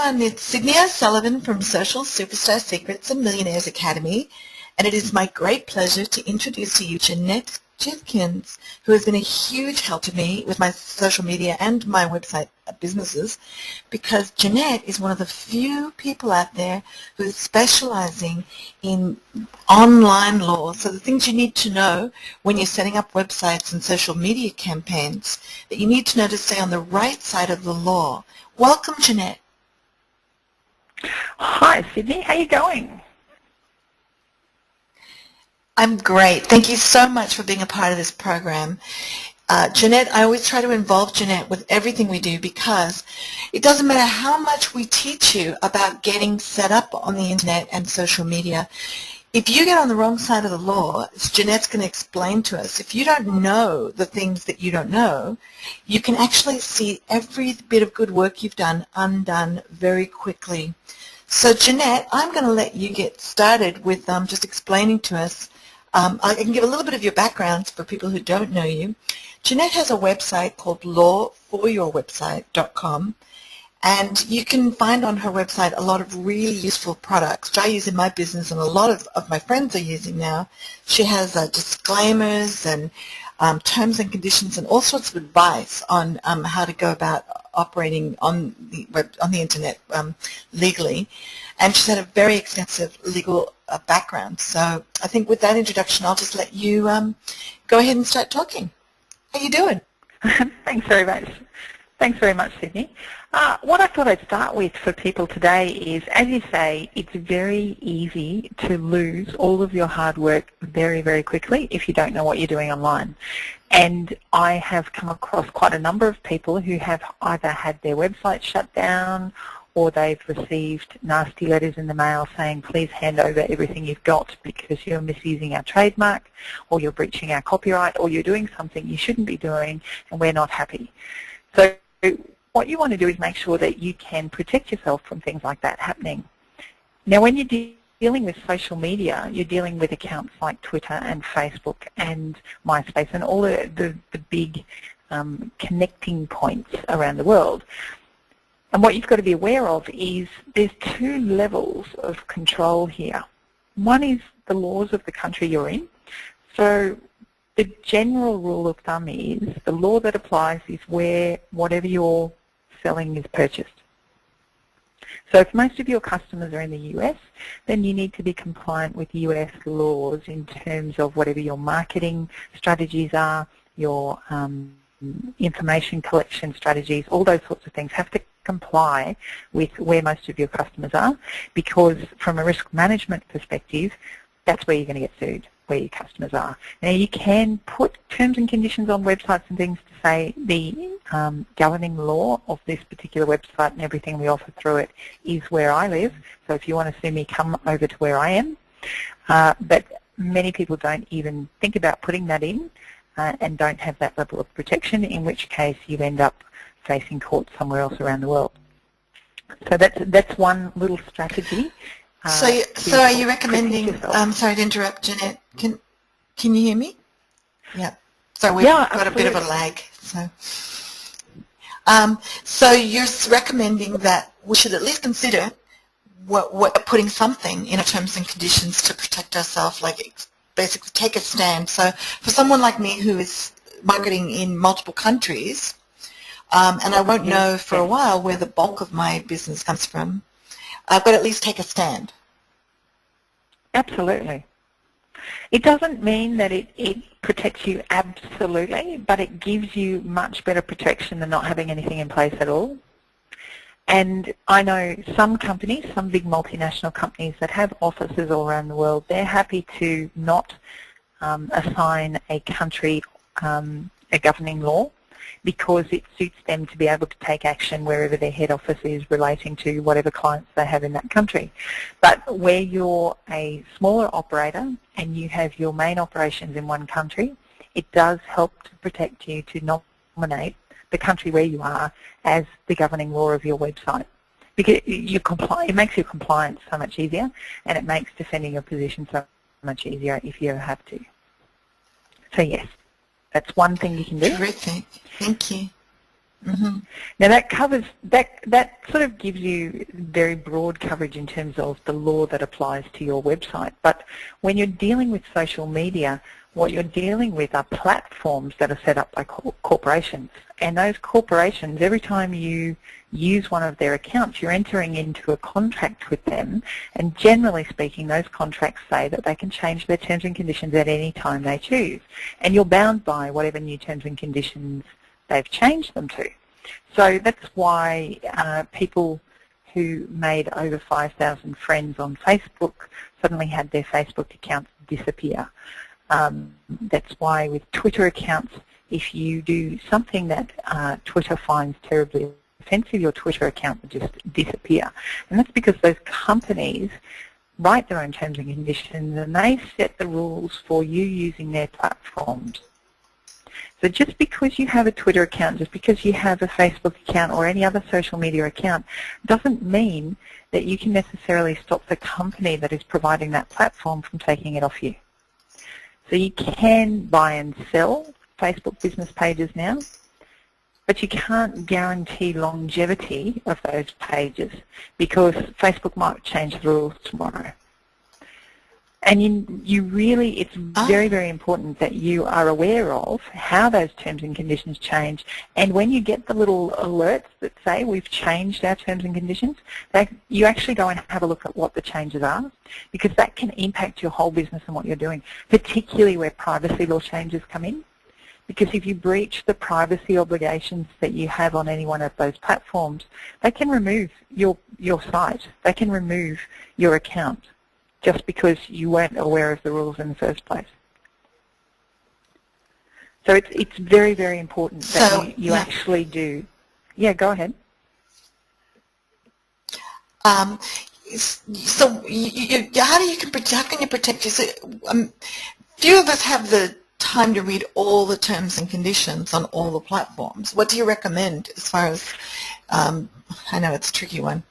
everyone. It's Cydney O'Sullivan from Social Superstar Secrets and Millionaires Academy, and it is my great pleasure to introduce to you Jeanette Jifkin, who has been a huge help to me with my social media and my website businesses, because Jeanette is one of the few people out there who's specializing in online law. So the things you need to know when you're setting up websites and social media campaigns that you need to know to stay on the right side of the law. Welcome, Jeanette. Hi, Cydney. How are you going? I'm great. Thank you so much for being a part of this program. Jeanette, I always try to involve Jeanette with everything we do, because it doesn't matter how much we teach you about getting set up on the internet and social media. If you get on the wrong side of the law, as Jeanette's going to explain to us, if you don't know the things that you don't know, you can actually see every bit of good work you've done undone very quickly. So Jeanette, I'm going to let you get started with just explaining to us. I can give a little bit of your background for people who don't know you. Jeanette has a website called lawforyourwebsite.com, and you can find on her website a lot of really useful products, which I use in my business and a lot of my friends are using now. She has disclaimers and terms and conditions and all sorts of advice on how to go about operating on the internet legally. And she's had a very extensive legal background. So I think with that introduction, I'll just let you go ahead and start talking. How you doing? Thanks very much. Thanks very much, Cydney. What I thought I'd start with for people today is, as you say, it's very easy to lose all of your hard work very, very quickly if you don't know what you're doing online. And I have come across quite a number of people who have either had their website shut down, or they've received nasty letters in the mail saying, please hand over everything you've got because you're misusing our trademark, or you're breaching our copyright, or you're doing something you shouldn't be doing and we're not happy. So what you want to do is make sure that you can protect yourself from things like that happening. Now, when you're dealing with social media, you're dealing with accounts like Twitter and Facebook and MySpace and all the big connecting points around the world. And what you've got to be aware of is there's two levels of control here. One is the laws of the country you're in. So the general rule of thumb is the law that applies is where whatever you're selling is purchased. So if most of your customers are in the US, then you need to be compliant with US laws in terms of whatever your marketing strategies are, your information collection strategies, all those sorts of things have to comply with where most of your customers are, because from a risk management perspective, that's where you're going to get sued, where your customers are. Now, you can put terms and conditions on websites and things to say the governing law of this particular website and everything we offer through it is where I live. So if you want to sue me, come over to where I am. But many people don't even think about putting that in and don't have that level of protection, in which case you end up facing court somewhere else around the world. So that's one little strategy. So are you recommending, sorry to interrupt, Jeanette, can you hear me? Yeah. So we've got a bit of a lag. So you're recommending that we should at least consider putting something in our terms and conditions to protect ourselves, like basically take a stand. So for someone like me who is marketing in multiple countries, and I won't know for a while where the bulk of my business comes from, I've got to at least take a stand. Absolutely. It doesn't mean that it protects you absolutely, but it gives you much better protection than not having anything in place at all. And I know some companies, some big multinational companies that have offices all around the world, they're happy to not assign a country a governing law, because it suits them to be able to take action wherever their head office is relating to whatever clients they have in that country. But where you're a smaller operator and you have your main operations in one country, it does help to protect you to nominate the country where you are as the governing law of your website. Because it makes your compliance so much easier, and it makes defending your position so much easier if you ever have to. So yes. That's one thing you can do. Terrific. Thank you. Mm-hmm. Now that covers, that sort of gives you very broad coverage in terms of the law that applies to your website. But when you're dealing with social media, what you're dealing with are platforms that are set up by corporations. And those corporations, every time you use one of their accounts, you're entering into a contract with them. And generally speaking, those contracts say that they can change their terms and conditions at any time they choose. And you're bound by whatever new terms and conditions they've changed them to. So that's why people who made over 5,000 friends on Facebook suddenly had their Facebook accounts disappear. That's why with Twitter accounts, if you do something that Twitter finds terribly offensive, your Twitter account will just disappear. And that's because those companies write their own terms and conditions and they set the rules for you using their platforms. So just because you have a Twitter account, just because you have a Facebook account or any other social media account, doesn't mean that you can necessarily stop the company that is providing that platform from taking it off you. So you can buy and sell Facebook business pages now, but you can't guarantee longevity of those pages because Facebook might change the rules tomorrow. And you really, it's very, very important that you are aware of how those terms and conditions change. And when you get the little alerts that say we've changed our terms and conditions, you actually go and have a look at what the changes are, because that can impact your whole business and what you're doing, particularly where privacy law changes come in. Because if you breach the privacy obligations that you have on any one of those platforms, they can remove your site. They can remove your account, just because you weren't aware of the rules in the first place. So it's very, very important that you actually do. Yeah, go ahead. So how can you protect yourself? Few of us have the time to read all the terms and conditions on all the platforms. What do you recommend as far as, I know it's a tricky one.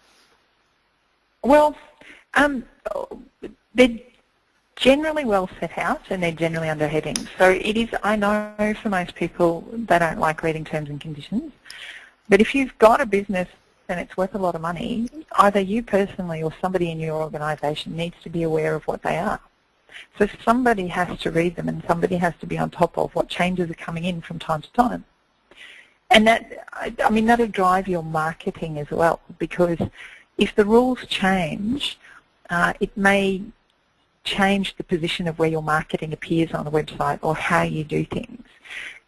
Well, they're generally well set out and they're generally under headings. So it is, I know for most people they don't like reading terms and conditions, but if you've got a business and it's worth a lot of money, either you personally or somebody in your organisation needs to be aware of what they are. So somebody has to read them and somebody has to be on top of what changes are coming in from time to time. And that, I mean, that'll drive your marketing as well, because if the rules change, it may change the position of where your marketing appears on the website or how you do things.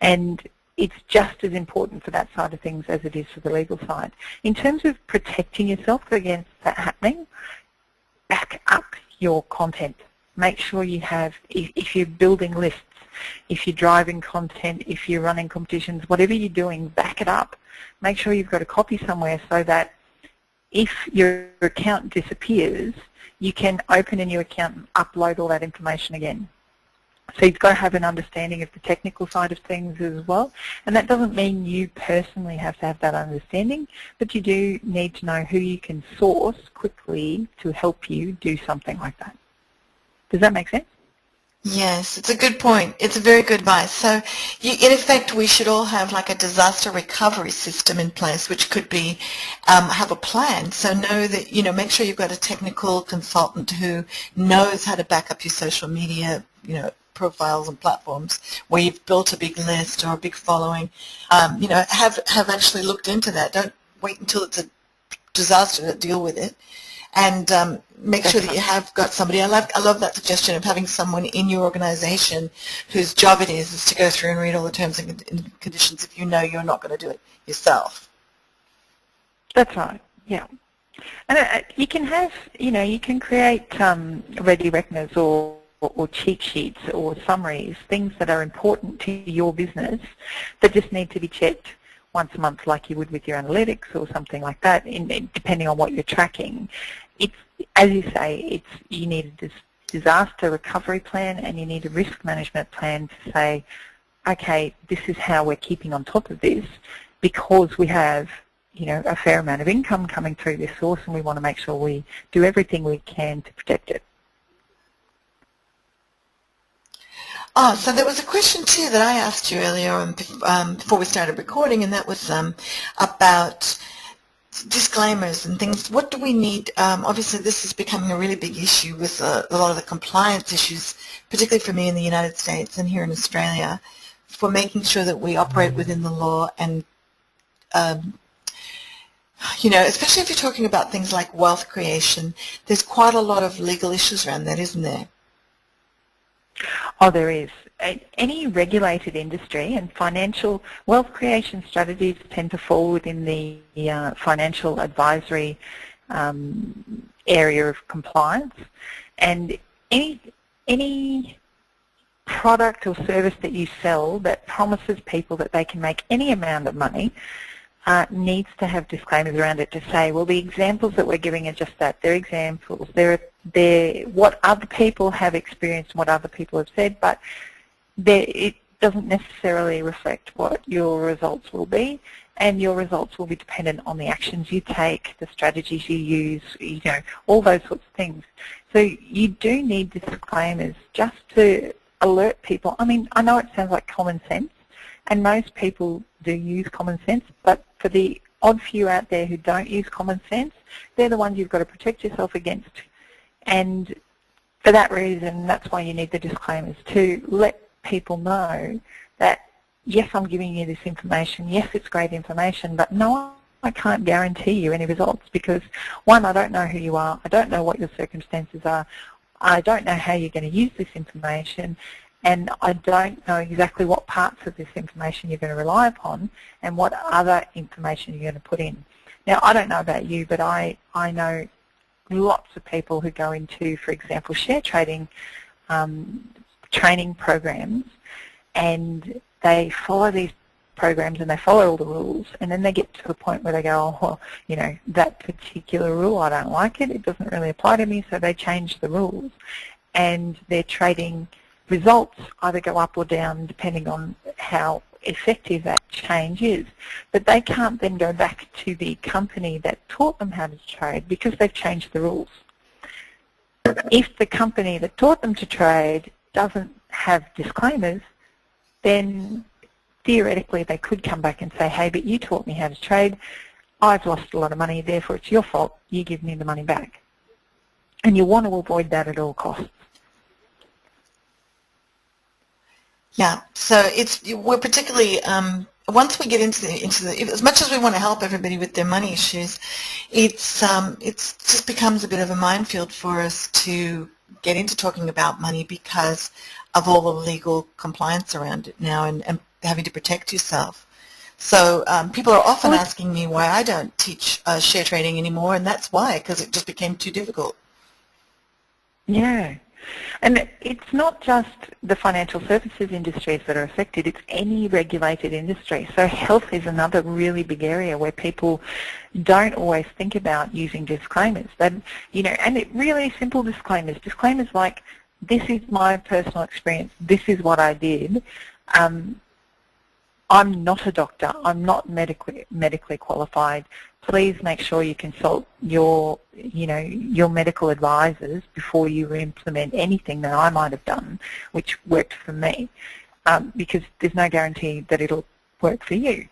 And it's just as important for that side of things as it is for the legal side. In terms of protecting yourself against that happening, back up your content. Make sure you have, if you're building lists, if you're driving content, if you're running competitions, whatever you're doing, back it up. Make sure you've got a copy somewhere so that if your account disappears, you can open a new account and upload all that information again. So you've got to have an understanding of the technical side of things as well. And that doesn't mean you personally have to have that understanding, but you do need to know who you can source quickly to help you do something like that. Does that make sense? Yes, it's a good point. It's a very good advice. So in effect, we should all have like a disaster recovery system in place, which could be have a plan. So know that, make sure you've got a technical consultant who knows how to back up your social media, profiles and platforms where you've built a big list or a big following. Have actually looked into that. Don't wait until it's a disaster to deal with it. And make sure that you have got somebody. I love that suggestion of having someone in your organization whose job it is to go through and read all the terms and conditions if you know you're not going to do it yourself. That's right, yeah. And you can have, you can create ready reckoners or cheat sheets or summaries, things that are important to your business that just need to be checked once a month like you would with your analytics or something like that, depending on what you're tracking. It's, as you say, you need a disaster recovery plan and you need a risk management plan to say, okay, this is how we're keeping on top of this because we have a fair amount of income coming through this source and we want to make sure we do everything we can to protect it. Oh, so there was a question too that I asked you earlier on, before we started recording, and that was about disclaimers and things. What do we need? Obviously, this is becoming a really big issue with a lot of the compliance issues, particularly for me in the United States and here in Australia, for making sure that we operate within the law and, you know, especially if you're talking about things like wealth creation, there's quite a lot of legal issues around that, isn't there? Oh, there is. Any regulated industry and financial wealth creation strategies tend to fall within the financial advisory area of compliance, and any product or service that you sell that promises people that they can make any amount of money needs to have disclaimers around it to say, well, the examples that we're giving are just that. They're examples. They're what other people have experienced and what other people have said, but it doesn't necessarily reflect what your results will be, and your results will be dependent on the actions you take, the strategies you use, you know, all those sorts of things. So you do need disclaimers just to alert people. I mean, I know it sounds like common sense, and most people do use common sense, but for the odd few out there who don't use common sense, they're the ones you've got to protect yourself against. And for that reason, that's why you need the disclaimers, to let people know that, yes, I'm giving you this information, yes, it's great information, but no, I can't guarantee you any results because, one, I don't know who you are, I don't know what your circumstances are, I don't know how you're going to use this information, and I don't know exactly what parts of this information you're going to rely upon and what other information you're going to put in. Now, I don't know about you, but I know lots of people who go into, for example, share trading training programs, and they follow these programs and they follow all the rules, and then they get to a point where they go, oh, well, you know, that particular rule, I don't like it, it doesn't really apply to me, so they change the rules, and their trading results either go up or down depending on how effective that change is. But they can't then go back to the company that taught them how to trade because they've changed the rules. If the company that taught them to trade doesn't have disclaimers, then theoretically they could come back and say, hey, but you taught me how to trade, I've lost a lot of money, therefore it's your fault, you give me the money back. And you want to avoid that at all costs. Yeah, so we're particularly, once we get into the, as much as we want to help everybody with their money issues, it's just becomes a bit of a minefield for us to get into talking about money because of all the legal compliance around it now and having to protect yourself. So people are often asking me why I don't teach share trading anymore, and that's why, because it just became too difficult. Yeah. And it's not just the financial services industries that are affected, it's any regulated industry. So health is another really big area where people don't always think about using disclaimers. But, you know, and it really simple disclaimers. Disclaimers like, this is my personal experience, this is what I did. I'm not a doctor, I'm not medically qualified. Please make sure you consult your medical advisors before you implement anything that I might have done, which worked for me, because there's no guarantee that it'll work for you.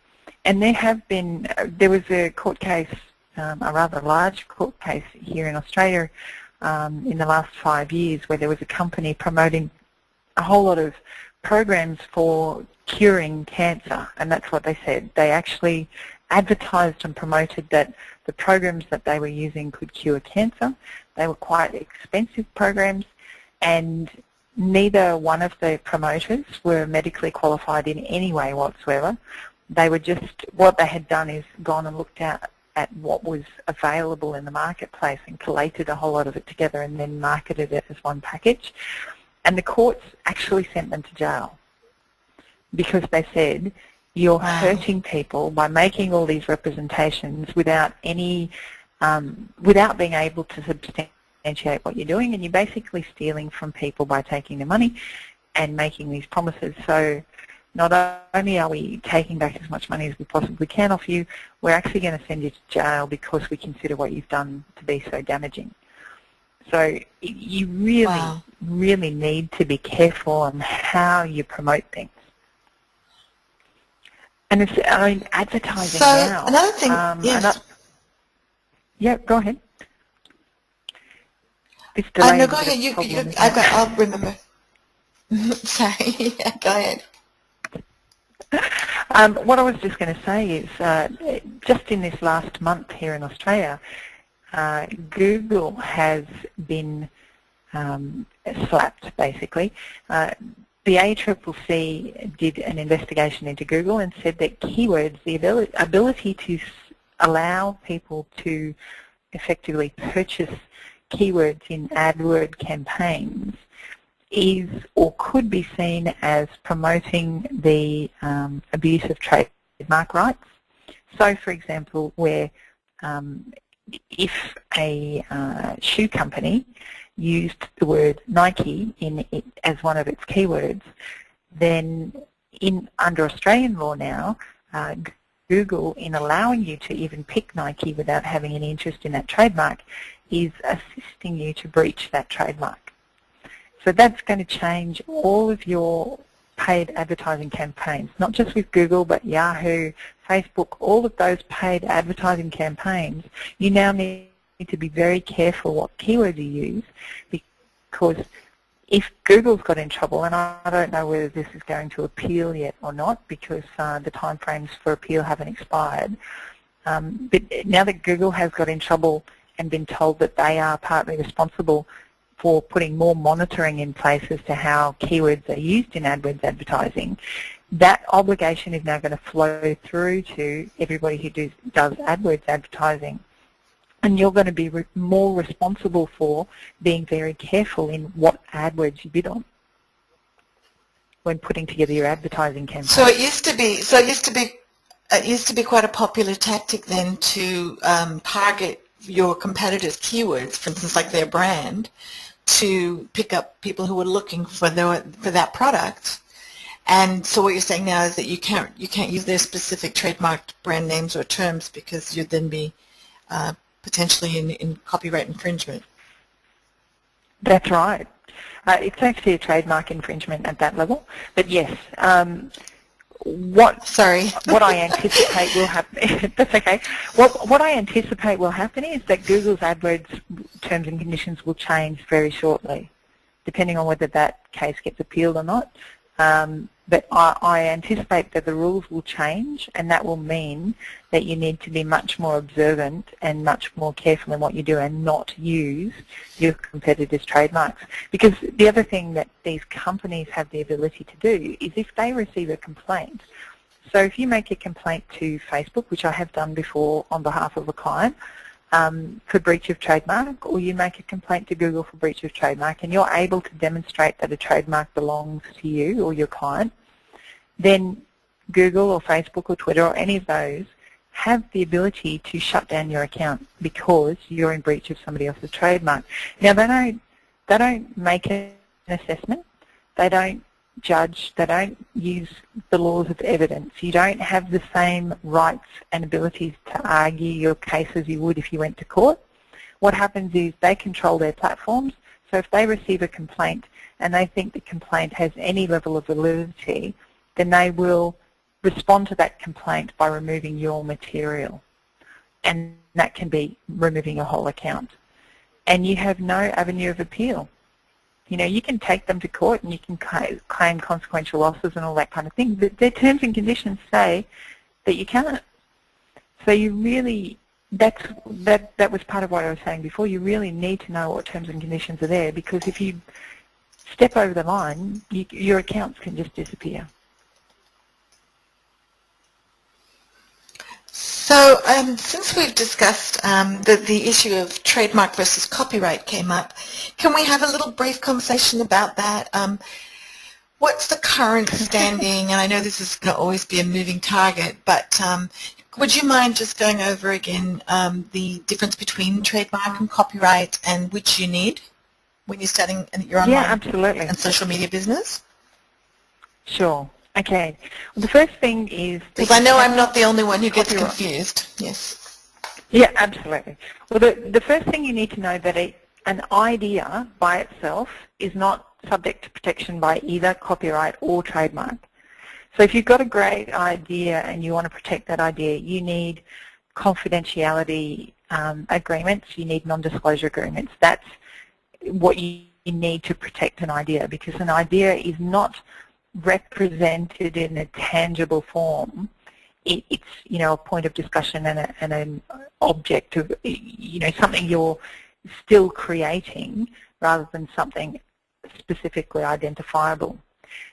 And there was a court case, a rather large court case here in Australia in the last 5 years where there was a company promoting a whole lot of programs for curing cancer, and that's what they said. They actually advertised and promoted that the programs that they were using could cure cancer. They were quite expensive programs, and neither one of the promoters were medically qualified in any way whatsoever. They were just, what they had done is gone and looked at what was available in the marketplace and collated a whole lot of it together and then marketed it as one package. And the courts actually sent them to jail because they said, you're hurting people by making all these representations without being able to substantiate what you're doing, and you're basically stealing from people by taking their money and making these promises. So not only are we taking back as much money as we possibly can off you, we're actually going to send you to jail because we consider what you've done to be so damaging. So you really really need to be careful on how you promote things. And it's, I mean, advertising so now. Another thing, yes. Yeah, go ahead. This delay no, is a go bit of a ahead. problem, isn't it? I'll remember. Sorry, yeah, go ahead. What I was just going to say is just in this last month here in Australia, Google has been slapped, basically. The ACCC did an investigation into Google and said that keywords, the ability to allow people to effectively purchase keywords in AdWord campaigns is or could be seen as promoting the abuse of trademark rights. So, for example, where if a shoe company used the word Nike in it as one of its keywords, then under Australian law now, Google, in allowing you to even pick Nike without having any interest in that trademark, is assisting you to breach that trademark. So that's going to change all of your paid advertising campaigns, not just with Google, but Yahoo, Facebook, all of those paid advertising campaigns. You now need to be very careful what keywords you use, because if Google's got in trouble, and I don't know whether this is going to appeal yet or not, because the timeframes for appeal haven't expired, but now that Google has got in trouble and been told that they are partly responsible for putting more monitoring in place as to how keywords are used in AdWords advertising, that obligation is now going to flow through to everybody who does AdWords advertising. And you're going to be more responsible for being very careful in what AdWords you bid on when putting together your advertising campaign. So it used to be quite a popular tactic then to target your competitors' keywords, for instance, like their brand, to pick up people who were looking for that product. And so what you're saying now is that you can't use their specific trademarked brand names or terms, because you'd then be potentially in copyright infringement. That's right. It's actually a trademark infringement at that level. But yes, what I anticipate will happen. That's okay. What I anticipate will happen is that Google's AdWords terms and conditions will change very shortly, depending on whether that case gets appealed or not. But I anticipate that the rules will change, and that will mean that you need to be much more observant and much more careful in what you do and not use your competitors' trademarks. Because the other thing that these companies have the ability to do is if they receive a complaint, so if you make a complaint to Facebook, which I have done before on behalf of a client, for breach of trademark, or you make a complaint to Google for breach of trademark, and you're able to demonstrate that a trademark belongs to you or your client, then Google or Facebook or Twitter or any of those have the ability to shut down your account because you're in breach of somebody else's trademark. Now, they don't make an assessment. They don't judge. They don't use the laws of evidence. You don't have the same rights and abilities to argue your case as you would if you went to court. What happens is they control their platforms. So if they receive a complaint and they think the complaint has any level of validity, then they will respond to that complaint by removing your material. And that can be removing your whole account. And you have no avenue of appeal. You know, you can take them to court and you can claim consequential losses and all that kind of thing, but their terms and conditions say that you can't. So you really, that was part of what I was saying before, you really need to know what terms and conditions are there, because if you step over the line, your accounts can just disappear. So since we've discussed the issue of trademark versus copyright came up, can we have a little brief conversation about that? What's the current standing? And I know this is going to always be a moving target, but would you mind just going over again the difference between trademark and copyright and which you need when you're starting your online absolutely. And social media business? Sure. Okay. Well, the first thing is... Because I know I'm not the only one who gets confused. Yes. Yeah, absolutely. Well, the first thing you need to know that an idea by itself is not subject to protection by either copyright or trademark. So if you've got a great idea and you want to protect that idea, you need confidentiality agreements, you need non-disclosure agreements. That's what you need to protect an idea, because an idea is not represented in a tangible form. It's a point of discussion and an object of something you're still creating rather than something specifically identifiable.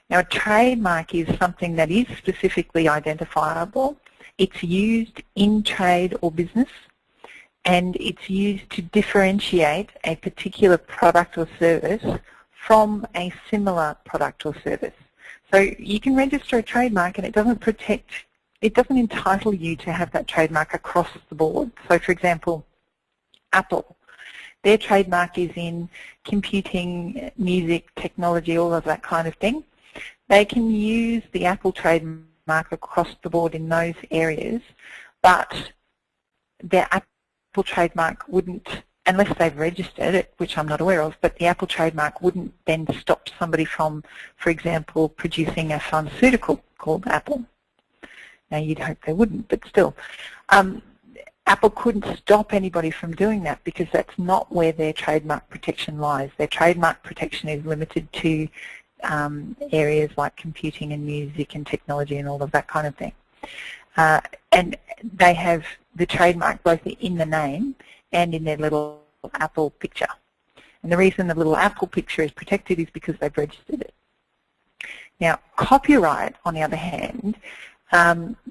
Now, a trademark is something that is specifically identifiable. It's used in trade or business, and it's used to differentiate a particular product or service from a similar product or service. So you can register a trademark and it doesn't entitle you to have that trademark across the board. So for example, Apple, their trademark is in computing, music, technology, all of that kind of thing. They can use the Apple trademark across the board in those areas, but their Apple trademark wouldn't, unless they've registered it, which I'm not aware of, but the Apple trademark wouldn't then stop somebody from, for example, producing a pharmaceutical called Apple. Now, you'd hope they wouldn't, but still. Apple couldn't stop anybody from doing that because that's not where their trademark protection lies. Their trademark protection is limited to areas like computing and music and technology and all of that kind of thing. And they have the trademark both in the name and in their little Apple picture. And the reason the little Apple picture is protected is because they've registered it. Now, copyright, on the other hand,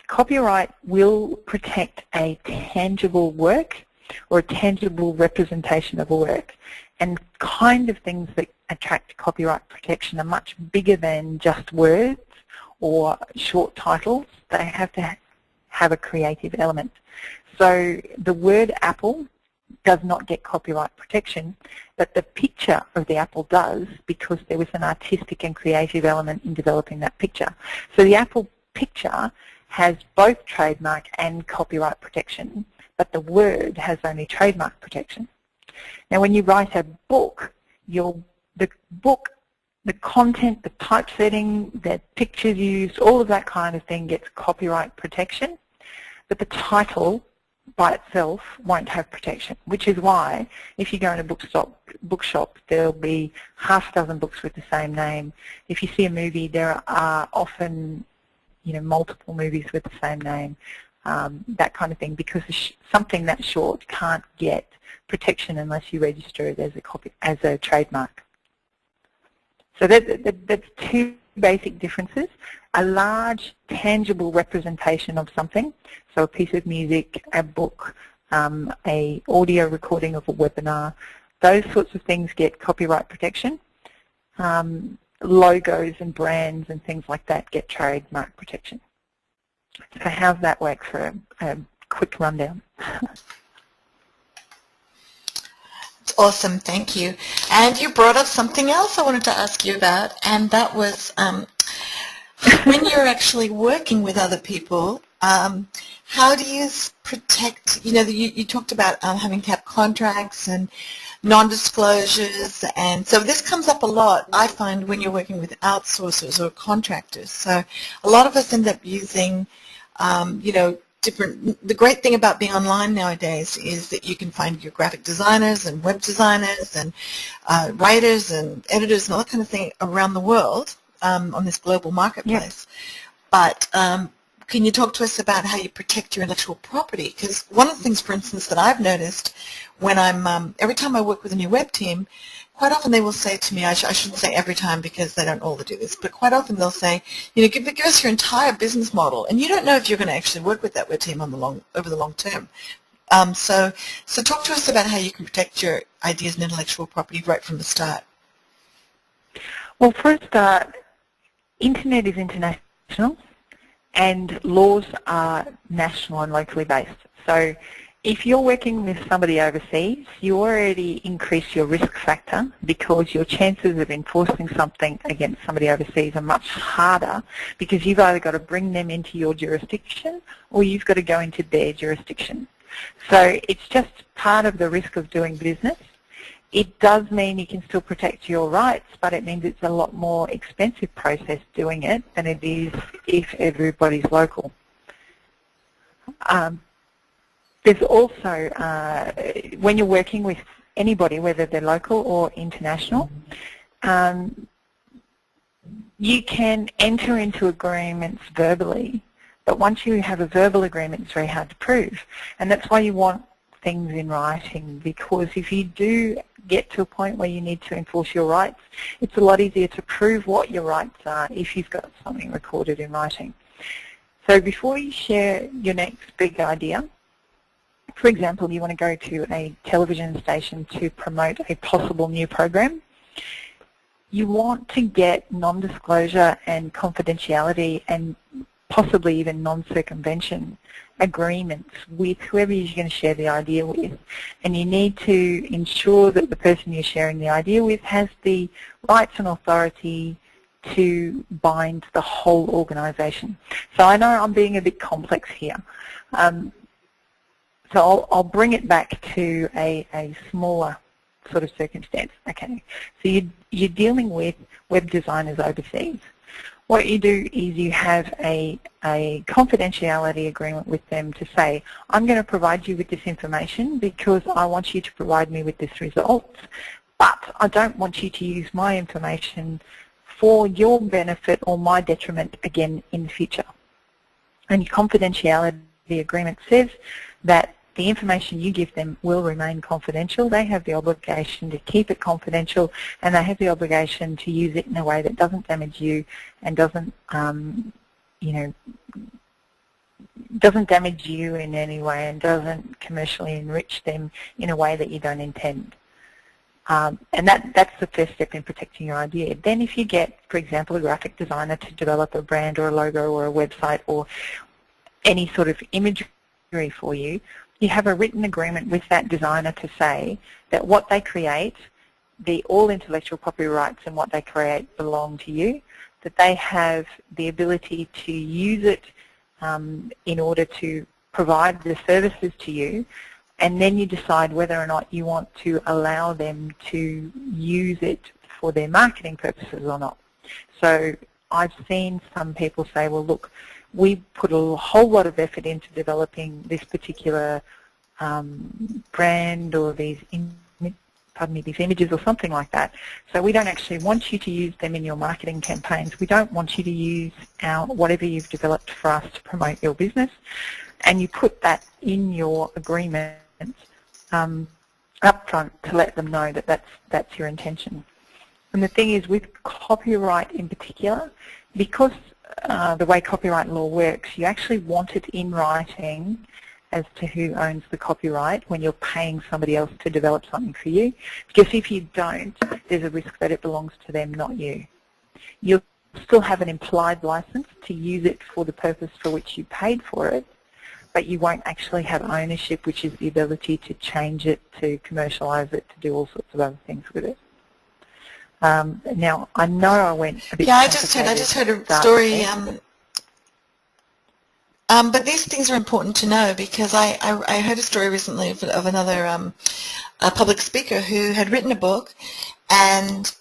copyright will protect a tangible work or a tangible representation of a work. And kind of things that attract copyright protection are much bigger than just words or short titles. They have to have a creative element. So the word apple does not get copyright protection, but the picture of the apple does, because there was an artistic and creative element in developing that picture. So the apple picture has both trademark and copyright protection, but the word has only trademark protection. Now, when you write a book, the content, the typesetting, the pictures used, all of that kind of thing gets copyright protection, but the title by itself won't have protection, which is why if you go in a bookshop, there'll be half a dozen books with the same name. If you see a movie, there are often multiple movies with the same name, that kind of thing, because something that short can't get protection unless you register it as a trademark. So that's two basic differences. A large, tangible representation of something, so a piece of music, a book, a audio recording of a webinar, those sorts of things get copyright protection. Logos and brands and things like that get trademark protection. So how's that work for a quick rundown? It's awesome, thank you. And you brought up something else I wanted to ask you about, and that was when you're actually working with other people, how do you protect, you talked about having to have contracts and non-disclosures, and so this comes up a lot, I find, when you're working with outsourcers or contractors. So a lot of us end up using, the great thing about being online nowadays is that you can find your graphic designers and web designers and writers and editors and all that kind of thing around the world on this global marketplace. Yep. But can you talk to us about how you protect your intellectual property? Because one of the things, for instance, that I've noticed when I'm, every time I work with a new web team, quite often they will say to me, I shouldn't say every time because they don't all do this, but quite often they'll say, give us your entire business model, and you don't know if you're going to actually work with that web team over the long term. So talk to us about how you can protect your ideas and intellectual property right from the start. Well, for a start, Internet is international, and laws are national and locally based. So if you're working with somebody overseas, you already increase your risk factor because your chances of enforcing something against somebody overseas are much harder, because you've either got to bring them into your jurisdiction or you've got to go into their jurisdiction. So it's just part of the risk of doing business. It does mean you can still protect your rights, but it means it's a lot more expensive process doing it than it is if everybody's local. There's also, when you're working with anybody, whether they're local or international, you can enter into agreements verbally, but once you have a verbal agreement, it's very hard to prove. And that's why you want things in writing, because if you do get to a point where you need to enforce your rights, it's a lot easier to prove what your rights are if you've got something recorded in writing. So before you share your next big idea, for example, you want to go to a television station to promote a possible new program, you want to get non-disclosure and confidentiality and possibly even non-circumvention agreements with whoever you're going to share the idea with. And you need to ensure that the person you're sharing the idea with has the rights and authority to bind the whole organisation. So I know I'm being a bit complex here. So I'll bring it back to a smaller sort of circumstance. Okay, so you're dealing with web designers overseas. What you do is you have a confidentiality agreement with them to say, I'm going to provide you with this information because I want you to provide me with this result, but I don't want you to use my information for your benefit or my detriment again in the future. And your confidentiality agreement says that the information you give them will remain confidential. They have the obligation to keep it confidential, and they have the obligation to use it in a way that doesn't damage you and doesn't, doesn't damage you in any way and doesn't commercially enrich them in a way that you don't intend. And that's the first step in protecting your idea. Then if you get, for example, a graphic designer to develop a brand or a logo or a website or any sort of imagery for you, you have a written agreement with that designer to say that what they create, all intellectual property rights and what they create belong to you, that they have the ability to use it in order to provide the services to you, and then you decide whether or not you want to allow them to use it for their marketing purposes or not. So I've seen some people say, well, look, we put a whole lot of effort into developing this particular brand or these images or something like that. So we don't actually want you to use them in your marketing campaigns. We don't want you to use whatever you've developed for us to promote your business. And you put that in your agreement up front to let them know that that's your intention. And the thing is, with copyright in particular, because the way copyright law works, you actually want it in writing as to who owns the copyright when you're paying somebody else to develop something for you. Because if you don't, there's a risk that it belongs to them, not you. You'll still have an implied license to use it for the purpose for which you paid for it, but you won't actually have ownership, which is the ability to change it, to commercialise it, to do all sorts of other things with it. Now, I know I went a bit. Yeah, I just heard a story. But these things are important to know, because I heard a story recently of another a public speaker who had written a book, and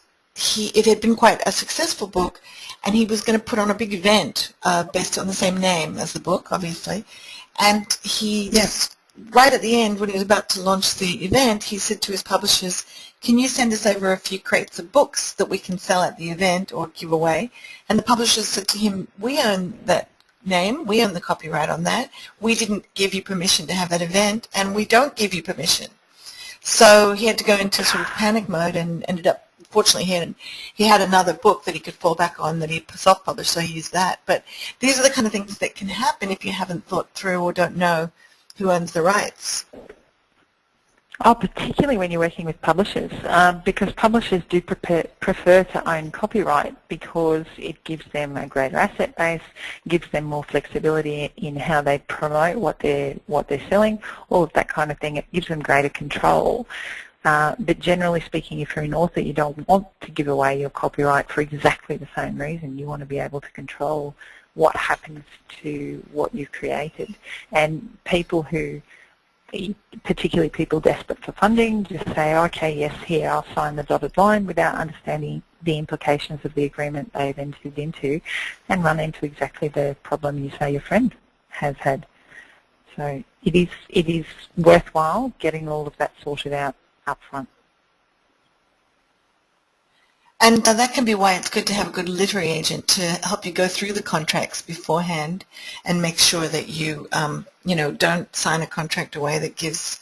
it had been quite a successful book, and he was going to put on a big event based on the same name as the book, obviously. And he just, right at the end, when he was about to launch the event, he said to his publishers, can you send us over a few crates of books that we can sell at the event or give away? And the publishers said to him, we own that name, we own the copyright on that, we didn't give you permission to have that event, and we don't give you permission. So he had to go into sort of panic mode, and ended up, fortunately he had another book that he could fall back on that he self-published, so he used that. But these are the kind of things that can happen if you haven't thought through or don't know who owns the rights. Oh, particularly when you're working with publishers, because publishers do prefer to own copyright because it gives them a greater asset base, gives them more flexibility in how they promote what they're selling, all of that kind of thing. It gives them greater control. But generally speaking, if you're an author, you don't want to give away your copyright for exactly the same reason. You want to be able to control what happens to what you've created. And people who particularly people desperate for funding, just say, okay, yes, here, I'll sign the dotted line without understanding the implications of the agreement they've entered into, and run into exactly the problem you say your friend has had. So it is worthwhile getting all of that sorted out up front. And that can be why it's good to have a good literary agent to help you go through the contracts beforehand and make sure that you, don't sign a contract away that gives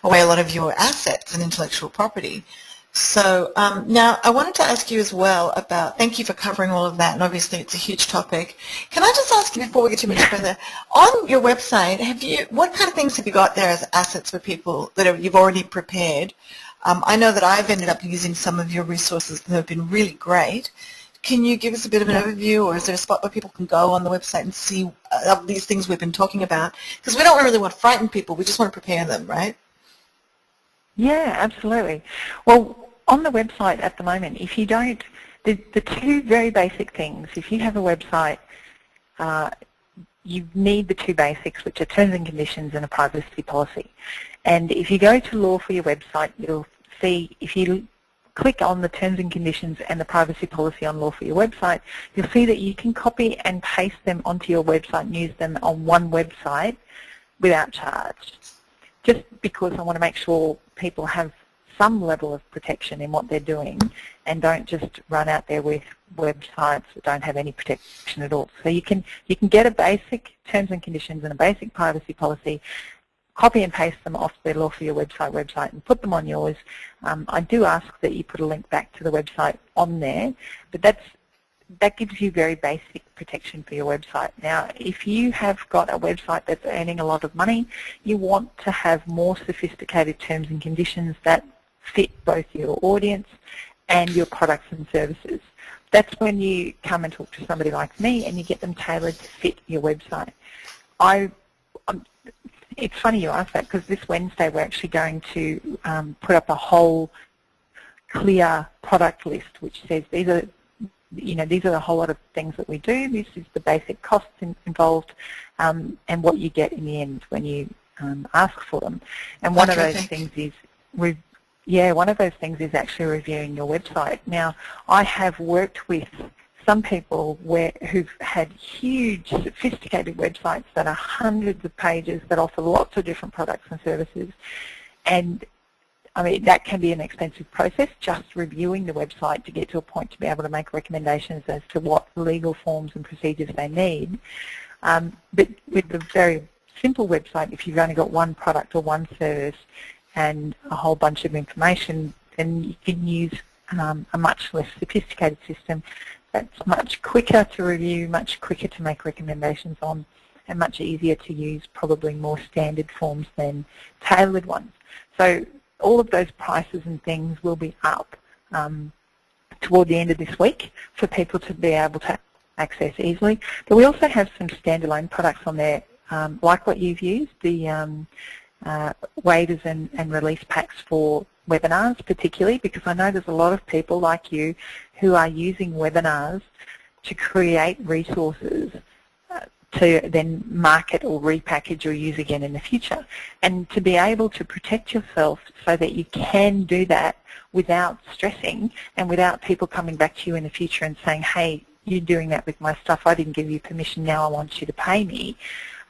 away a lot of your assets and intellectual property. So now I wanted to ask you as well about, thank you for covering all of that, and obviously it's a huge topic. Can I just ask you before we get too much further, on your website, what kind of things have you got there as assets for people that you've already prepared? I know that I've ended up using some of your resources that have been really great. Can you give us a bit of an overview, or is there a spot where people can go on the website and see these things we've been talking about? Because we don't really want to frighten people, we just want to prepare them, right? Yeah, absolutely. Well, on the website at the moment, if you don't, the two very basic things, if you have a website, you need the two basics, which are terms and conditions and a privacy policy. And if you go to Law for Your website, you'll see, if you click on the terms and conditions and the privacy policy on Law for Your website, you'll see that you can copy and paste them onto your website and use them on one website without charge. Just because I want to make sure people have some level of protection in what they're doing and don't just run out there with websites that don't have any protection at all. So you can get a basic terms and conditions and a basic privacy policy, copy and paste them off the Law for Your website and put them on yours. I do ask that you put a link back to the website on there, but that gives you very basic protection for your website. Now, if you have got a website that's earning a lot of money, you want to have more sophisticated terms and conditions that fit both your audience and your products and services. That's when you come and talk to somebody like me and you get them tailored to fit your website. It's funny you ask that, because this Wednesday we're actually going to put up a whole clear product list which says these are a whole lot of things that we do. This is the basic costs involved, and what you get in the end when you ask for them. And one of those things is actually reviewing your website. Now, I have worked with some people who've had huge, sophisticated websites that are hundreds of pages that offer lots of different products and services, and I mean, that can be an expensive process, just reviewing the website to get to a point to be able to make recommendations as to what legal forms and procedures they need. But with the very simple website, if you've only got one product or one service and a whole bunch of information, then you can use a much less sophisticated system that's much quicker to review, much quicker to make recommendations on, and much easier to use, probably more standard forms than tailored ones. So all of those prices and things will be up toward the end of this week for people to be able to access easily. But we also have some standalone products on there, like what you've used, the waivers and release packs for webinars particularly, because I know there's a lot of people like you who are using webinars to create resources to then market or repackage or use again in the future. And to be able to protect yourself so that you can do that without stressing and without people coming back to you in the future and saying, hey, you're doing that with my stuff, I didn't give you permission, now I want you to pay me.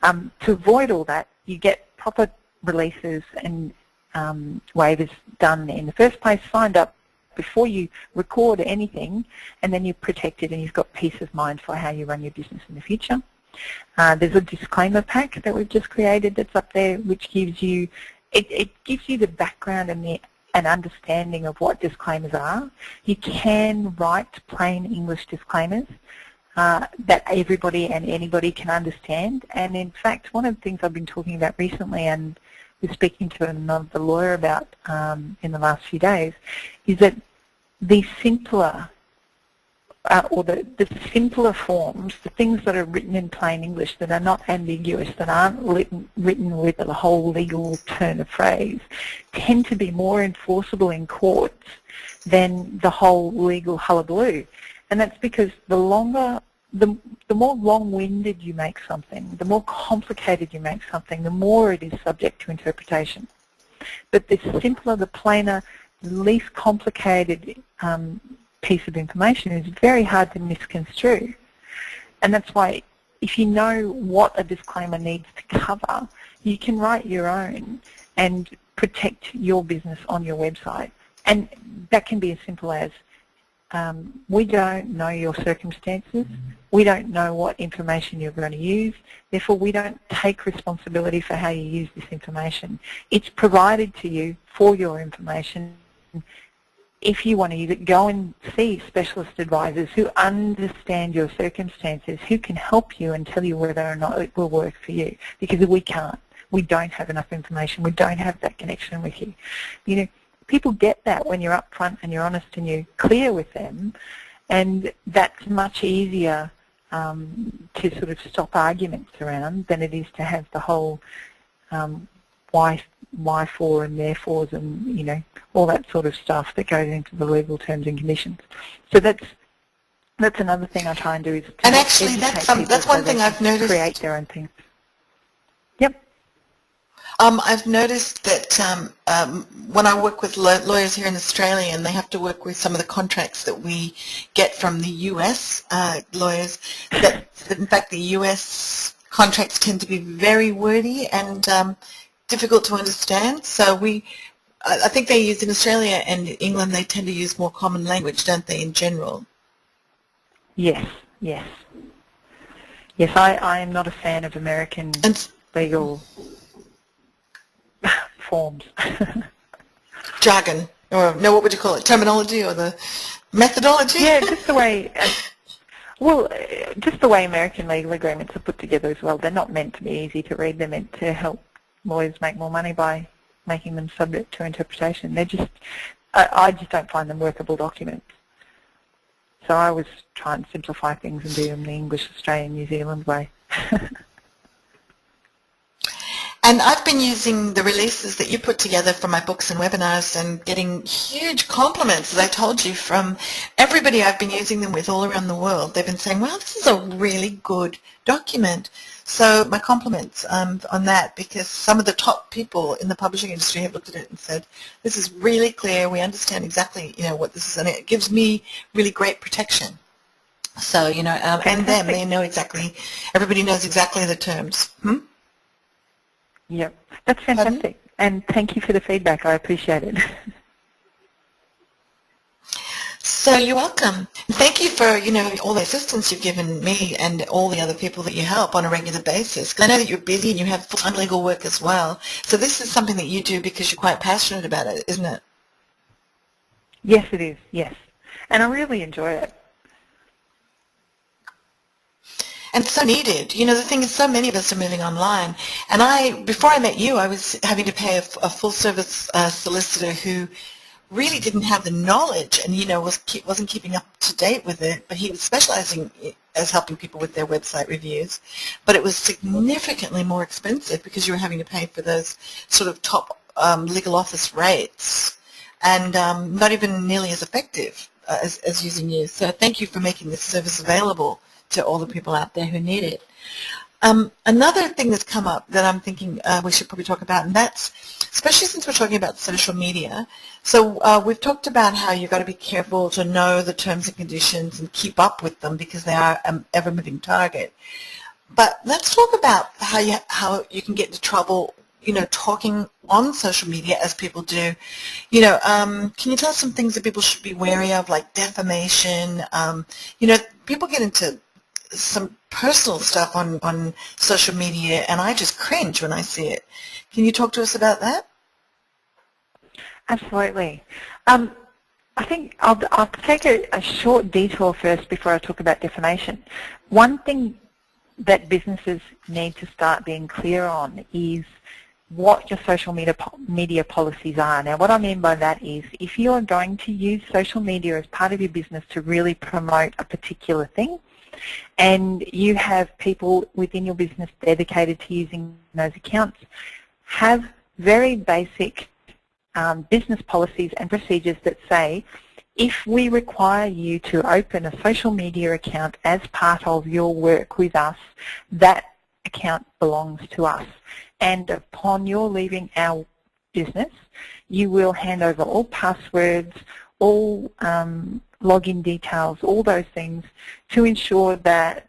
To avoid all that, you get proper releases and waivers done in the first place, signed up before you record anything, and then you're protected and you've got peace of mind for how you run your business in the future. There's a disclaimer pack that we've just created that's up there, which gives you, it gives you the background and an understanding of what disclaimers are. You can write plain English disclaimers that everybody and anybody can understand. And in fact, one of the things I've been talking about recently and was speaking to another lawyer about in the last few days is that the simpler or the simpler forms, the things that are written in plain English that are not ambiguous, that aren't written with a whole legal turn of phrase, tend to be more enforceable in courts than the whole legal hullabaloo. And that's because the longer the more long-winded you make something, the more complicated you make something, the more it is subject to interpretation. But the simpler, the plainer, the least complicated piece of information is very hard to misconstrue. And that's why if you know what a disclaimer needs to cover, you can write your own and protect your business on your website. And that can be as simple as, we don't know your circumstances, we don't know what information you're going to use, therefore we don't take responsibility for how you use this information. It's provided to you for your information. If you want to use it, go and see specialist advisors who understand your circumstances, who can help you and tell you whether or not it will work for you, because we can't. We don't have enough information. We don't have that connection with you. You know, people get that when you're upfront and you're honest and you're clear with them, and that's much easier to sort of stop arguments around than it is to have the whole why for and therefores and, you know, all that sort of stuff that goes into the legal terms and conditions. So that's another thing I try and do, is to and actually that's one thing I've noticed. Create their own things. Yep. I've noticed that when I work with lawyers here in Australia and they have to work with some of the contracts that we get from the US lawyers, that in fact the US contracts tend to be very wordy and difficult to understand. So I think they use, in Australia and England, they tend to use more common language, don't they, in general? Yes, yes. Yes, I am not a fan of American legal forms. Jargon, or no, what would you call it? Terminology or the methodology? Yeah, just the way, just the way American legal agreements are put together as well. They're not meant to be easy to read. They're meant to help lawyers make more money by making them subject to interpretation. They're just, I just don't find them workable documents. So I always try and simplify things and do them the English, Australian, New Zealand way. And I've been using the releases that you put together for my books and webinars and getting huge compliments, as I told you, from everybody I've been using them with all around the world. They've been saying, well, this is a really good document. So my compliments on that, because some of the top people in the publishing industry have looked at it and said, this is really clear, we understand exactly, you know, what this is, and it gives me really great protection. So, you know, and them, they know exactly, everybody knows exactly the terms. Yep, that's fantastic. Pardon? And thank you for the feedback. I appreciate it. So you're welcome. Thank you for, you know, all the assistance you've given me and all the other people that you help on a regular basis. I know that you're busy and you have full-time legal work as well. So this is something that you do because you're quite passionate about it, isn't it? Yes, it is. Yes. And I really enjoy it. And it's so needed. You know, the thing is, so many of us are moving online. And before I met you, I was having to pay a full-service solicitor who really didn't have the knowledge and, you know, wasn't keeping up to date with it, but he was specializing as helping people with their website reviews. But it was significantly more expensive because you were having to pay for those sort of top legal office rates, and not even nearly as effective as using you. So thank you for making this service available to all the people out there who need it. Another thing that's come up that I'm thinking we should probably talk about, and that's, especially since we're talking about social media, so we've talked about how you've got to be careful to know the terms and conditions and keep up with them because they are an ever-moving target. But let's talk about how you can get into trouble, you know, talking on social media as people do. You know, can you tell us some things that people should be wary of, like defamation? You know, people get into some personal stuff on social media, and I just cringe when I see it. Can you talk to us about that? Absolutely. I think I'll take a short detour first before I talk about defamation. One thing that businesses need to start being clear on is what your social media policies are. Now, what I mean by that is, if you are going to use social media as part of your business to really promote a particular thing, and you have people within your business dedicated to using those accounts, have very basic business policies and procedures that say, if we require you to open a social media account as part of your work with us, that account belongs to us. And upon your leaving our business, you will hand over all passwords, all login details, all those things to ensure that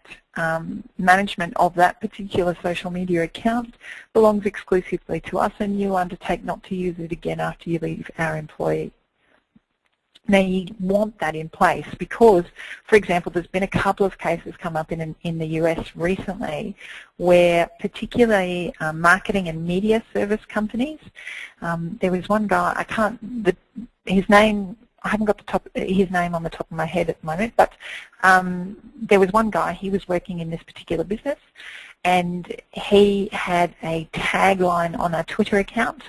management of that particular social media account belongs exclusively to us, and you undertake not to use it again after you leave our employee. Now, you want that in place because, for example, there's been a couple of cases come up in the US recently where particularly marketing and media service companies, there was one guy, I haven't got his name on the top of my head at the moment, but there was one guy, he was working in this particular business, and he had a tagline on a Twitter account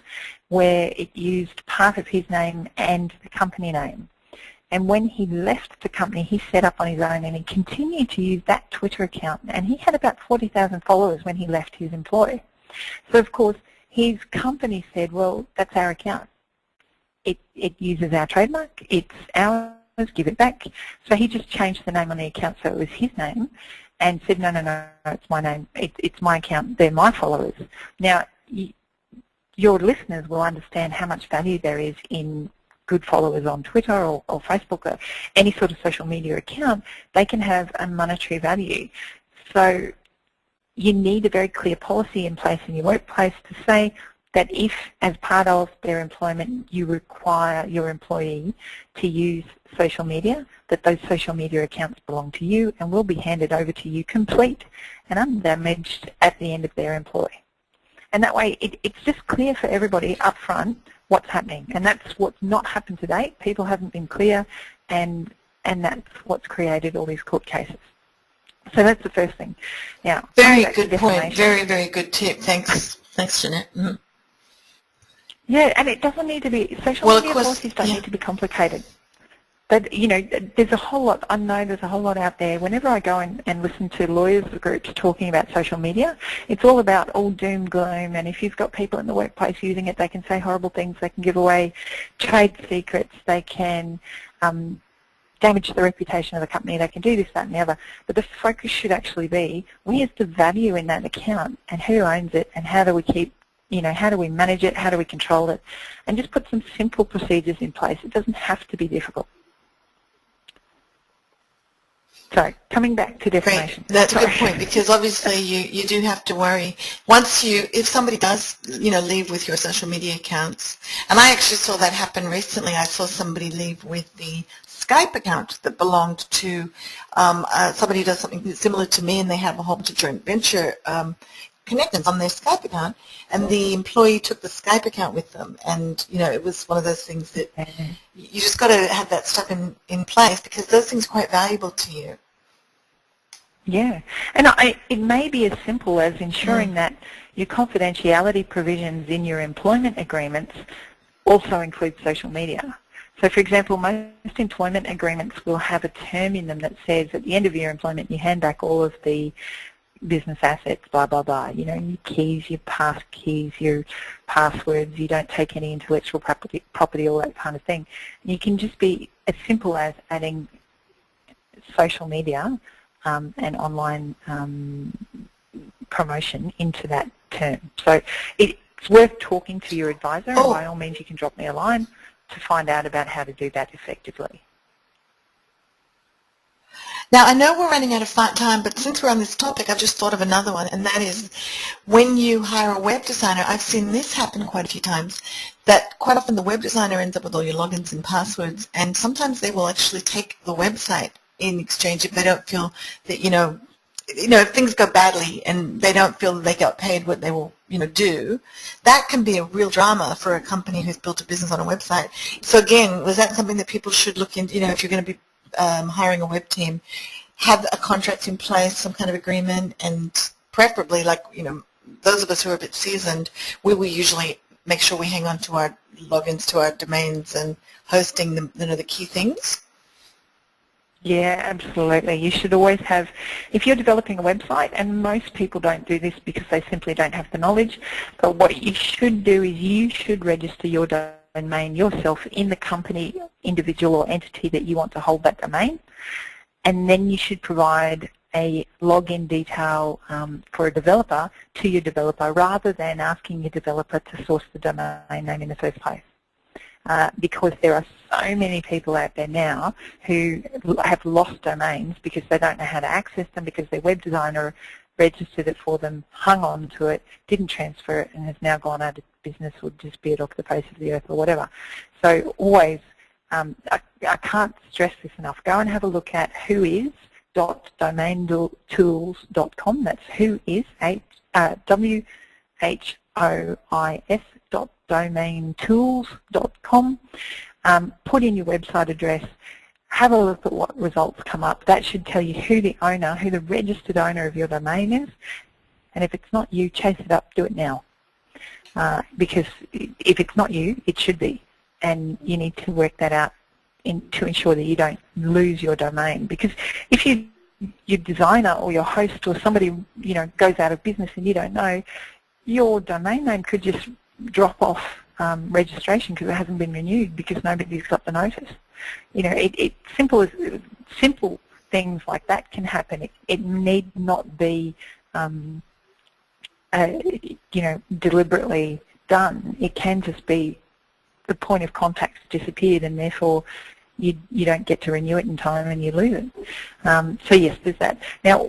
where it used part of his name and the company name. And when he left the company, he set up on his own and he continued to use that Twitter account. And he had about 40,000 followers when he left his employ. So, of course, his company said, well, that's our account. It uses our trademark. It's ours. Give it back. So he just changed the name on the account so it was his name and said, no, it's my name. It's my account. They're my followers. Now, your listeners will understand how much value there is in good followers on Twitter or Facebook or any sort of social media account. They can have a monetary value. So you need a very clear policy in place in your workplace to say that if, as part of their employment, you require your employee to use social media, that those social media accounts belong to you and will be handed over to you complete and undamaged at the end of their employ. And that way, it's just clear for everybody up front what's happening. And that's what's not happened to date. People haven't been clear, and that's what's created all these court cases. So that's the first thing. Now, very good point. Very, very good tip. Thanks, Jeanette. Mm-hmm. Yeah, and it doesn't need to be, social media policies don't need to be complicated. But, you know, there's a whole lot, I know there's a whole lot out there. Whenever I go and listen to lawyers groups talking about social media, it's all about all doom, gloom, and if you've got people in the workplace using it, they can say horrible things, they can give away trade secrets, they can damage the reputation of the company, they can do this, that, and the other. But the focus should actually be, where's the value in that account, and who owns it, and how do we keep, you know, how do we manage it, how do we control it, and just put some simple procedures in place. It doesn't have to be difficult. So, coming back to defamation. Great. That's a good point, because obviously you do have to worry. Once if somebody does, you know, leave with your social media accounts, and I actually saw that happen recently. I saw somebody leave with the Skype account that belonged to somebody who does something similar to me, and they have a whole bunch of joint venture connections on their Skype account, and the employee took the Skype account with them, and you know, it was one of those things that you just got to have that stuff in place, because those things are quite valuable to you. Yeah, and it may be as simple as ensuring that your confidentiality provisions in your employment agreements also include social media. So, for example, most employment agreements will have a term in them that says at the end of your employment you hand back all of the business assets, blah, blah, blah. You know, your keys, your pass keys, your passwords, you don't take any intellectual property, all that kind of thing. And you can just be as simple as adding social media and online promotion into that term. So it's worth talking to your advisor, and by all means you can drop me a line to find out about how to do that effectively. Now, I know we're running out of time, but since we're on this topic, I've just thought of another one, and that is when you hire a web designer. I've seen this happen quite a few times, that quite often the web designer ends up with all your logins and passwords, and sometimes they will actually take the website in exchange if they don't feel that, you know, if things go badly and they don't feel that they got paid what they will, you know, do. That can be a real drama for a company who's built a business on a website. So again, was that something that people should look into, you know, if you're going to be hiring a web team, have a contract in place, some kind of agreement, and preferably, like, you know, those of us who are a bit seasoned, we will usually make sure we hang on to our logins to our domains and hosting the, you know, the key things. Yeah, absolutely. You should always have, if you're developing a website, and most people don't do this because they simply don't have the knowledge, but what you should do is you should register your domain yourself in the company, individual or entity that you want to hold that domain, and then you should provide a login detail for a developer to your developer rather than asking your developer to source the domain name in the first place. Because there are so many people out there now who have lost domains because they don't know how to access them, because their web designer registered it for them, hung on to it, didn't transfer it, and has now gone out of business or disappeared off the face of the earth or whatever. So always, I can't stress this enough, go and have a look at whois.domaintools.com. That's whois, WHOIS.domaintools.com. Put in your website address, have a look at what results come up. That should tell you who the owner, who the registered owner of your domain is. And if it's not you, chase it up, do it now. Because if it's not you, it should be. And you need to work that out to ensure that you don't lose your domain. Because if your designer or your host or somebody goes out of business and you don't know, your domain name could just drop off registration because it hasn't been renewed because nobody's got the notice. Simple things like that can happen. It need not be deliberately done. It can just be the point of contact's disappeared, and therefore you don't get to renew it in time and you lose it. So yes, there's that. Now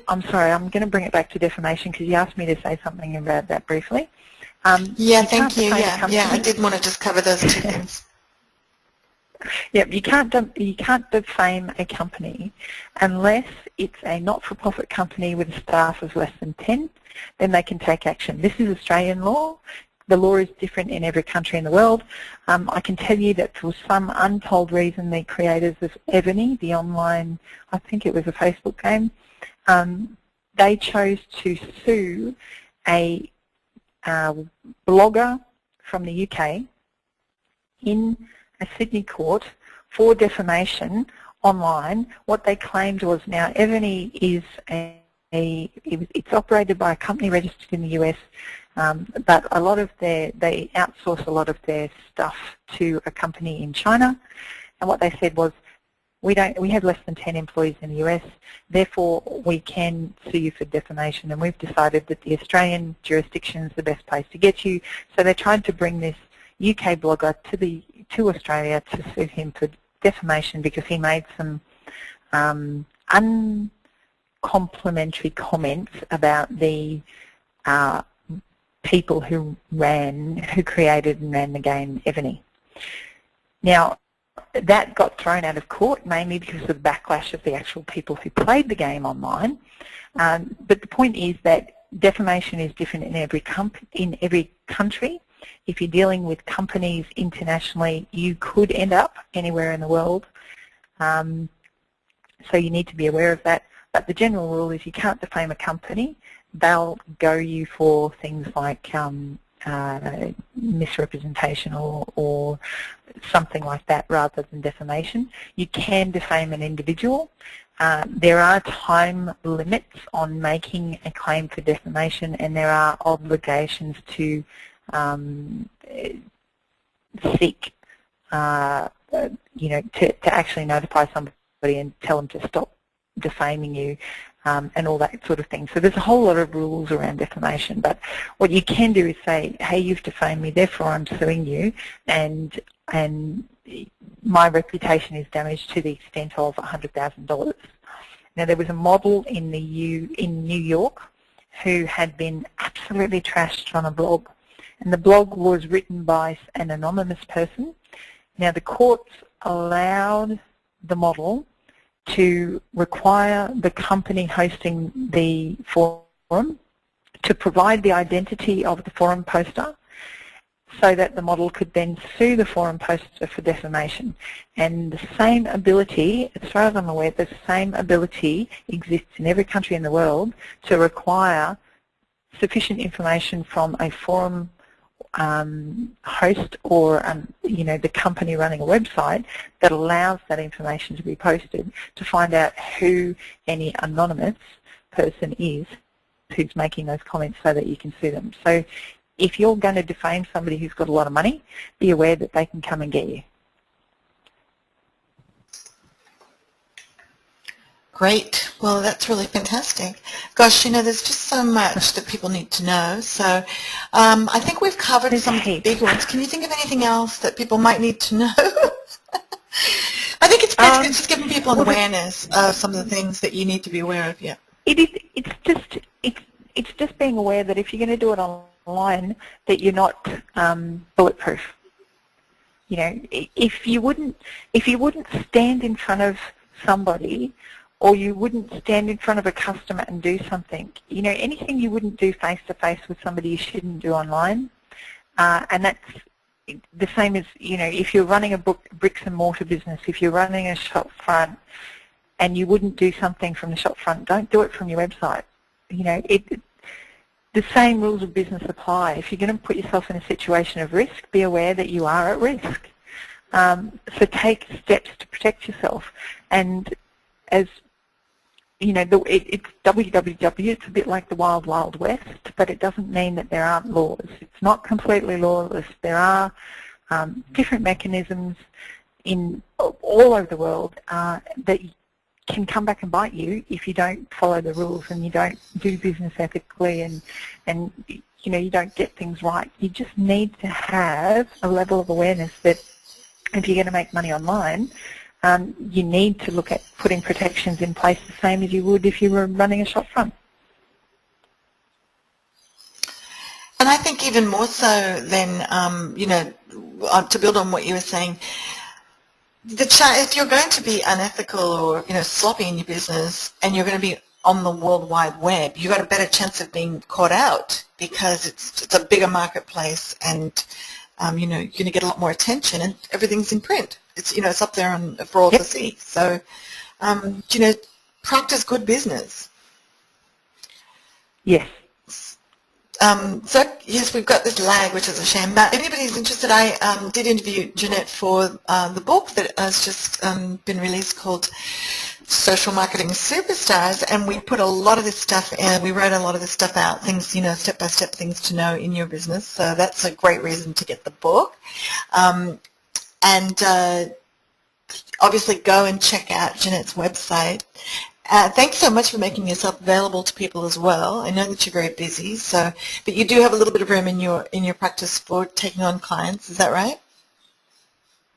I'm sorry, I'm going to bring it back to defamation because you asked me to say something about that briefly. Yeah, thank you. Yeah, I did want to just cover those two things. Yeah, you can't defame a company unless it's a not-for-profit company with a staff of less than 10. Then they can take action. This is Australian law. The law is different in every country in the world. I can tell you that for some untold reason, the creators of Ebony, the online, I think it was a Facebook game, they chose to sue a blogger from the UK in a Sydney court for defamation online. What they claimed was, now Ebony is it's operated by a company registered in the US, but they outsource a lot of their stuff to a company in China, and what they said was, we have less than 10 employees in the US, therefore we can sue you for defamation, and we've decided that the Australian jurisdiction is the best place to get you. So they tried to bring this UK blogger to Australia to sue him for defamation because he made some uncomplimentary comments about the people who created and ran the game Ebony. Now, that got thrown out of court mainly because of the backlash of the actual people who played the game online. But the point is that defamation is different in every country. If you're dealing with companies internationally, you could end up anywhere in the world. So you need to be aware of that. But the general rule is you can't defame a company. They'll go you for things like misrepresentation or something like that rather than defamation. You can defame an individual. There are time limits on making a claim for defamation, and there are obligations to seek, to actually notify somebody and tell them to stop defaming you, and all that sort of thing. So there's a whole lot of rules around defamation, but what you can do is say, hey, you've defamed me, therefore I'm suing you, and my reputation is damaged to the extent of $100,000. Now, there was a model in New York who had been absolutely trashed on a blog, and the blog was written by an anonymous person. Now, the courts allowed the model to require the company hosting the forum to provide the identity of the forum poster so that the model could then sue the forum poster for defamation. And the same ability, as far as I'm aware, the same ability exists in every country in the world to require sufficient information from a forum host or the company running a website that allows that information to be posted to find out who any anonymous person is who's making those comments so that you can sue them. So if you're going to defame somebody who's got a lot of money, be aware that they can come and get you. Great. Well, that's really fantastic. Gosh, you know, there's just so much that people need to know. So I think we've covered some of the big ones. Can you think of anything else that people might need to know? I think it's basically just giving people an awareness of some of the things that you need to be aware of. Yeah. It's just being aware that if you're going to do it online, that you're not bulletproof. You know, if you wouldn't stand in front of somebody, or you wouldn't stand in front of a customer and do something, you know, anything you wouldn't do face-to-face with somebody, you shouldn't do online. And that's the same as, you know, if you're running a bricks and mortar business, if you're running a shop front and you wouldn't do something from the shop front, don't do it from your website. You know, the same rules of business apply. If you're going to put yourself in a situation of risk, be aware that you are at risk. So take steps to protect yourself. And as you know, it's www, it's a bit like the wild, wild west, but it doesn't mean that there aren't laws. It's not completely lawless. There are different mechanisms in all over the world that can come back and bite you if you don't follow the rules and you don't do business ethically and you know, you don't get things right. You just need to have a level of awareness that if you're going to make money online, you need to look at putting protections in place the same as you would if you were running a shop front. And I think even more so than, you know, to build on what you were saying, if you're going to be unethical or, you know, sloppy in your business and you're going to be on the World Wide Web, you've got a better chance of being caught out because it's a bigger marketplace and, you know, you're going to get a lot more attention and everything's in print. It's, you know, it's up there for all to see. So, you know, practice good business. Yes. So, yes, we've got this lag, which is a shame. But if anybody's interested, I did interview Jeanette for the book that has just been released called Social Marketing Superstars, and we put a lot of this stuff in. We wrote a lot of this stuff out, things, you know, step-by-step things to know in your business. So that's a great reason to get the book. And obviously go and check out Jeanette's website. Thanks so much for making yourself available to people as well. I know that you're very busy, so but you do have a little bit of room in your practice for taking on clients. Is that right?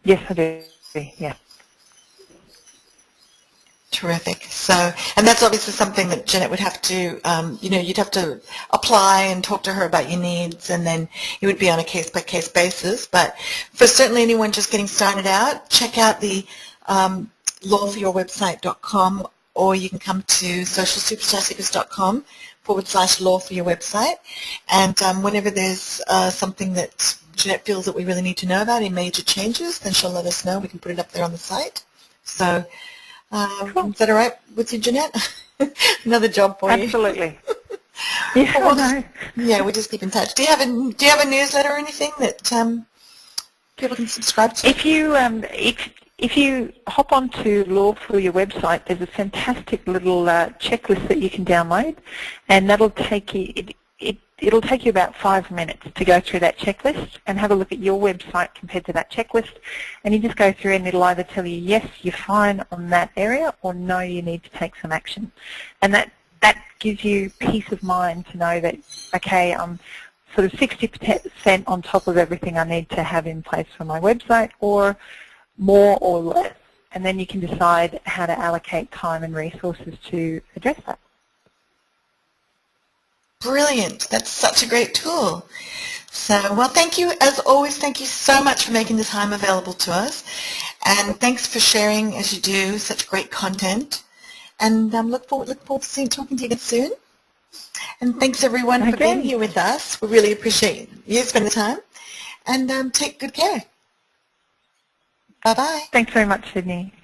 Yes, I do. Yeah. Terrific. So, and that's obviously something that Jeanette would have to, you know, you'd have to apply and talk to her about your needs, and then it would be on a case-by-case basis. But for certainly anyone just getting started out, check out the lawforyourwebsite.com, or you can come to socialsuperstarseekers.com/law for your website. And whenever there's something that Jeanette feels that we really need to know about, any major changes, then she'll let us know. We can put it up there on the site. So. Cool. Is that all right with you, Jeanette? Another job for you. Absolutely. Yeah, well, no. Yeah, we'll just keep in touch. Do you have a newsletter or anything that people can subscribe to? If you hop onto Law for your website, there's a fantastic little checklist that you can download, and that'll take you. It'll take you about 5 minutes to go through that checklist and have a look at your website compared to that checklist, and you just go through and it'll either tell you yes, you're fine on that area, or no, you need to take some action. And that gives you peace of mind to know that, okay, I'm sort of 60% on top of everything I need to have in place for my website, or more or less, and then you can decide how to allocate time and resources to address that. Brilliant. That's such a great tool. So, well, thank you. As always, thank you so much for making the time available to us. And thanks for sharing, as you do, such great content. And look forward to talking to you again soon. And thanks, everyone, for being here with us. We really appreciate you spending the time. And take good care. Bye-bye. Thanks very much, Cydney.